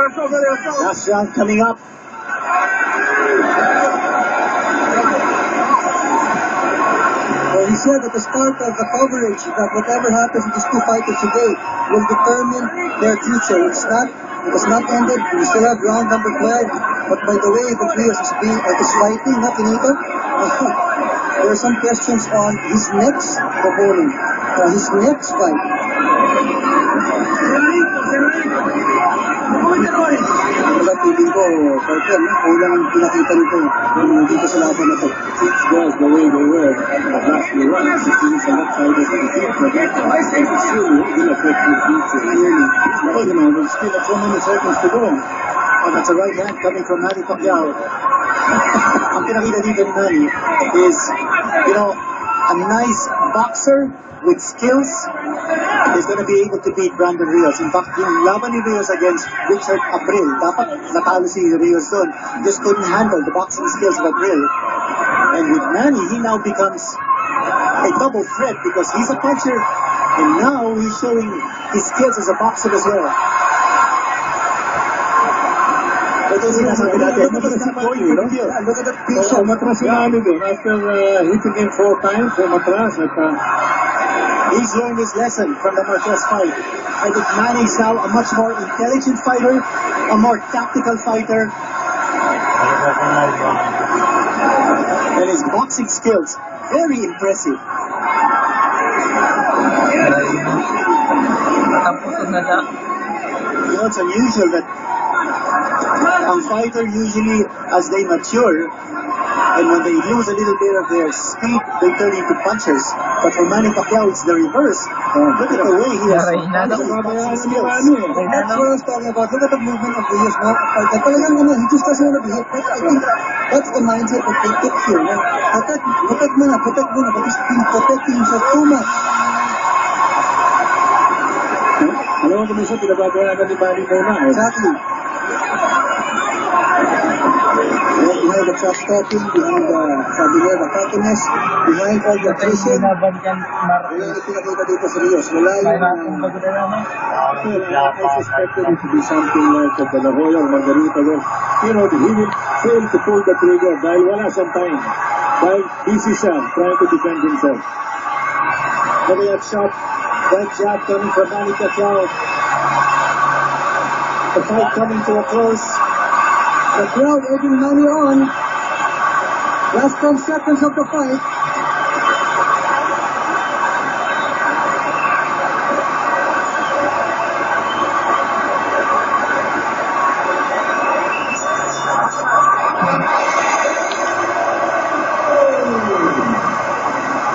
Last round coming up. Well, he said at the start of the coverage that whatever happens with these two fighters today will determine their future. It has not ended. We still have round number 12. But by the way, the Rios is fighting, not Finito. There are some questions on his next opponent, his next fight. Wala pili ko, partner, kulang ang pinakita nito dito sa laban na to. Six girls the way they were last year. This is a lot harder to defeat, but surely it will affect the future. Well, you know, there's still so many seconds to go. Oh, that's a right hand coming from Manny Pacquiao. Ang pinakita dito ni Manny is, you know, a nice boxer with skills is going to be able to beat Brandon Rios. In fact, yung laban ni Rios against Richard Abril, dapat natalo si Rios doon. Just couldn't handle the boxing skills of Abril. And with Manny, he now becomes a double threat because he's a puncher and now he's showing his skills as a boxer as well. Ito yung sinasabi natin. Look at the pitch. So, matras si Manny doon after hitting him 4 times. So, matras at he's learned his lesson from the Marquez fight. I think Manny is now a much more intelligent fighter, a more tactical fighter. And his boxing skills, very impressive. You know, it's unusual that a fighter usually, as they mature, and when they lose a little bit of their speed, they turn into punchers. But for Manny Pacquiao, it's the reverse. Look at the way he has boxing skills. That's what I was talking about. Look at the movement of Rios. He just doesn't want to be hit. I think that's the mindset that they took here. Protect muna. But he's been protecting himself too much. alam mo kung minsan pinabagawa na ni Manny muna. Exactly. Behind the trash talking, behind the the cockiness, behind all the attrition, wala yung pinakita dito sa Rios. Wala yung I suspected it to be something like the La Jolla or Margarita where, you know, he will fail to pull the trigger dahil wala siyang time. Dahil busy siya trying to defend himself. Look at that shot, that jab coming from Manny Pacquiao. The fight coming to a close. the crowd egging Manny on. Last 10 seconds of the fight.